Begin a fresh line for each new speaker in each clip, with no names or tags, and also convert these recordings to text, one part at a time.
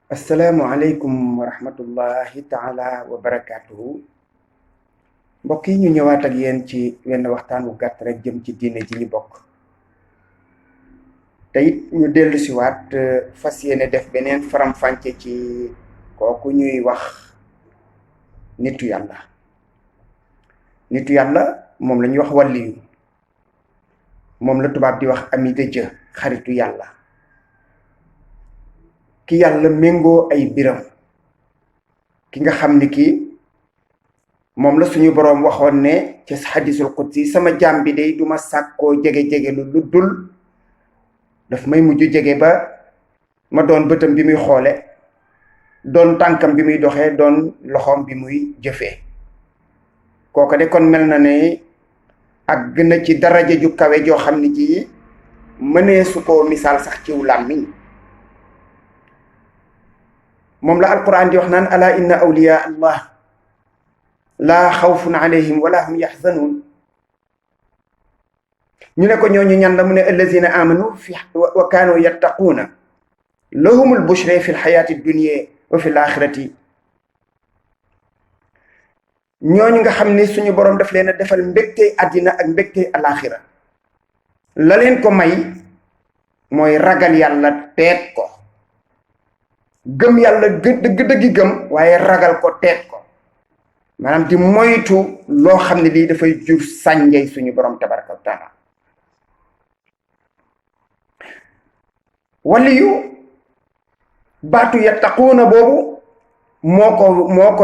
asalaamualeykum wa rahmatullahi taala wa barakaatuhu. mbokk yi ñu ñëwaat ak yéen ci wenn waxtaan wu gàtt rek jëm ci diine ji ñu bokk. te it ñu dellu si waat fas yéene def beneen faram-fàcce ci kooku ñuy wax nitu yàlla. nitu yàlla moom la ñuy wax wàlliyu, moom la tubaab di wax ami de Dieu, xaritu yàlla. ki yàlla méngoo ay biram, ki nga xam ni kii moom la suñu boroom waxoon ne ci xadisul qudsi sama jaam bi day duma sàkkoo jege-jege lu dul daf may mujj jege ba ma doon bëtam bi muy xoole, doon tànkam bi muy doxee, doon loxoom bi muy jëfee. kooka de kon mel na ne ak gën a ci daraja ju kawe joo xam ni ci mënee su ko misaal sax ciw làmmiñ. moom la alquran di wax naan ala inna awliya allah laa xawfun alayhim wala hum yaxzanuun. ñu ne ko ñooñu ñan la mu ne allazina amanu fi wa kaanu yattaquuna lahumul bushra fi lxayaati dunya wa fi laaxirati. ñooñu nga xam ni suñu boroom daf leen a defal mbégtey àddina ak mbégtey alaaxira. la leen ko may mooy ragal yàlla teet ko, gëm yàlla dëgg-dëggi gëm, waaye ragal ko teet ko, maanaam di moytu loo xam ne lii dafay jur sànjay suñu borom tabaraka wa taala. waliyu baatu yattaquuna boobu moo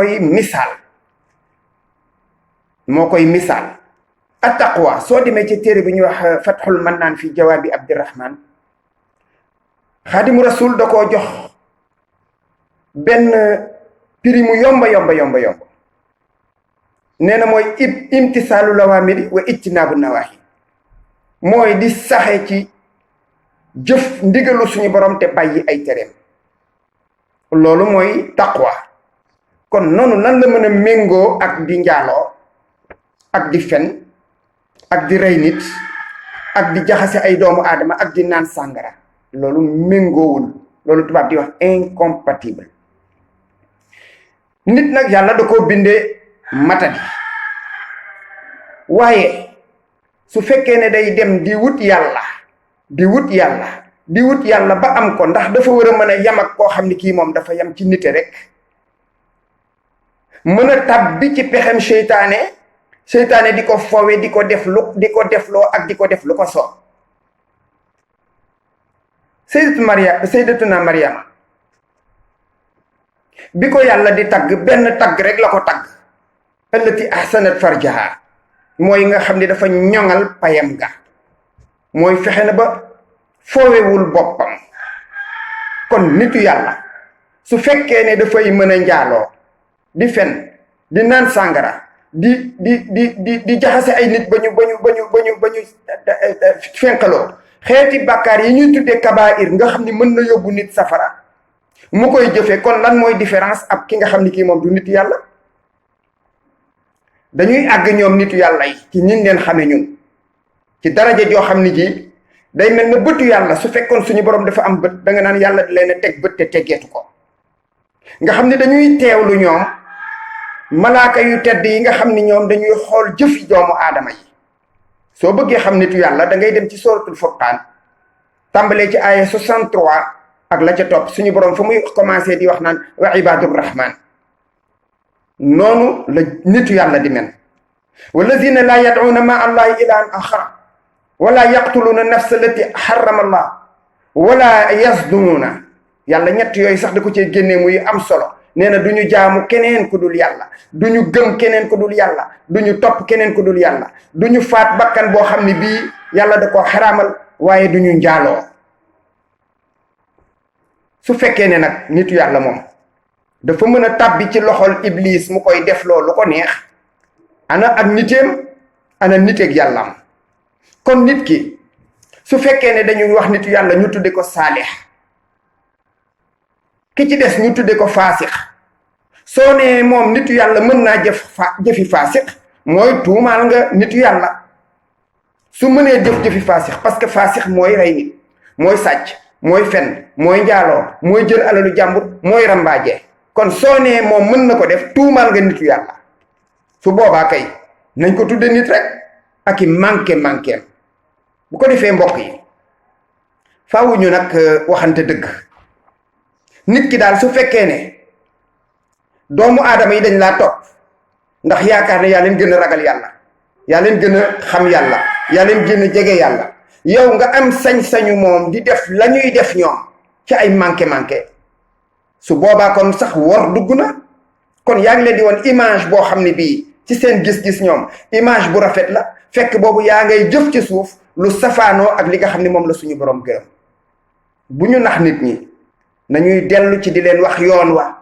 koy misaal attaqwa. soo demee ci téere bi ñuy wax Fathul Mannaan fi jawaabi Abdirahman, xaadimu rasul da koo jox benn prix mu yomba nee na mooy imtisaalu lawaamiri wa ijtinaabu nawaahi, mooy di saxe ci jëf ndigalu suñu borom te bàyyi ay tereem. loolu mooy taqwa. kon noonu lan la mën a méngoo ak di njaaloo ak di fen ak di rey nit ak di jaxase ay doomu aadama ak di naan sàngara? loolu méngoowul. loolu tubaab di wax incompatible. nit nag yàlla da koo bindee matadi, waaye su fekkee ne day dem di wut yàlla ba am ko, ndax dafa war a mën a yam ak koo xam ni kii moom dafa yam ci nite rek, mën a tàbbi ci pexem seytaane di ko fowe, di ko defloo ak di ko def lu ko soob. sayyidatuna Maryama bi ko yàlla di tagg, benn tagg rek la ko tagg, allati ahsanat farjaha, mooy nga xam ne dafa ñoŋal payam ga, mooy fexe na ba foowewul boppam. kon nitu yàlla su fekkee ne dafay mën a njaaloo, di fen, di naan sàngara, di jaxase ay nit ba ñu fenkaloo xeeti bàkkaar yi ñuy tuddee kabaa'ir nga xam ni mën na yóbbu nit safara, mu koy jëfe, kon lan mooy différence ak ki nga xam ni kii moom du nitu yàlla? dañuy àgg ñoom nitu yàlla yi ci ñin leen xame ñun ci daraja joo xam ni ji day mel na bëtu yàlla. su fekkoon suñu borom dafa am bët, da nga naan yàlla di leen a teg bët te teggeetu ko. nga xam ne dañuy teewlu ñoom malaaka yu tedd yi nga xam ni ñoom dañuy xool jëfi doomu aadama yi. soo bëggee xam nitu yàlla da ngay dem ci suratul Furqaan, tàmbalee ci aaya 63 ak la ca topp. suñu borom fa muy commencé di wax naan wa ibadur rahman. noonu la nitu yàlla di mel. walladina laa yad'uuna ma allahi ilahan axara wala yaqtuluuna nafsa allati harrama allah wala yazdunuuna. yàlla ñett yooyu sax da ko cee génnee muy am solo. nee na du ñu jaamu keneen ku dul yàlla, du ñu gëm keneen ku dul yàlla, du ñu topp keneen ku dul yàlla, du ñu faat bakkan boo xam ne bii yàlla da koo xaraamal, waaye du ñu njaaloo. su fekkee ne nag nitu yàlla moom dafa mën a tàbbi ci loxol iblis mu koy def loolu ko neex, ana ak niteem, ana niteeg yàllaam. kon nit ki su fekkee ne dañuy wax nitu yàlla ñu tudde ko saalix, ki ci des ñu tudde ko faasix. soo nee moom nitu yàlla mën naa jëfi faasix, mooy tuumaal nga nitu yàlla. su mënee jëf jëfi faasix, parce que faasix mooy rey nit, mooy sàcc, mooy fen mooy njaaloo mooy jël alalu jàmbur mooy rambaaje. kon soo nee moom mën na ko def tuumaal nga nitu yàlla. su boobaa kay nañ ko tudde nit rek ak i manqué bu ko defee mbokk yi faawuñu nag waxante dëgg. nit ki daal su fekkee ne doomu aadama yi dañ laa topp ndax yaakaar ne yaa leen gën a ragal yàlla, yaa leen gën a xam yàlla, yaa leen gën a jege yàlla, yow nga am sañ-sañu moom di def la ñuy def ñoom ci ay manqué su boobaa kon sax wor dugg na. kon yaa ngi leen di woon image boo xam ne bii ci seen gis-gis ñoom image bu rafet la, fekk boobu yaa ngay jëf ci suuf lu safaanoo ak li nga xam ne moom la suñu borom gërëm. bu ñu nax nit ñi, nañuy dellu ci di leen wax yoon wa.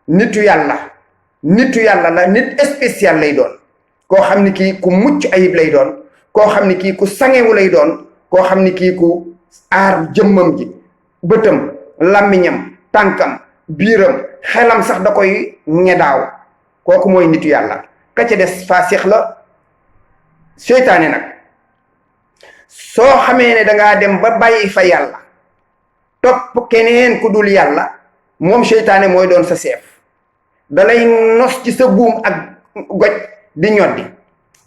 nitu yàlla la, nit spécial lay doon, koo xam ni kii ku mucc ayib lay doon, koo xam ni kii ku sangewu lay doon, koo xam ni kii ku aar jëmmam ji, bëtam, làmmiñam, tànkam, biiram, xelam sax da koy ñedaaw. kooku mooy nitu yàlla. ka ca des faasix la. seytaane nag soo xamee ne dangaa dem ba bàyyi fa yàlla topp keneen ku dul yàlla, moom seytaane mooy doon sa seef. dalay nos ci sa buum ak goj di ñoddi,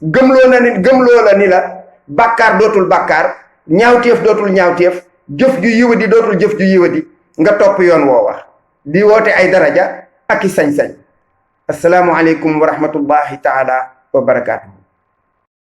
gëmloo la ni la bàkkaar dootul bàkkaar, ñaawteef dootul ñaawteef, jëf ju yiwadi dootul jëf ju yiwadi, nga topp yoon woowa di woote ay daraja ak i sañ-sañ. assalaamu aleykum wa rahmatullahi taala wa barakaatu.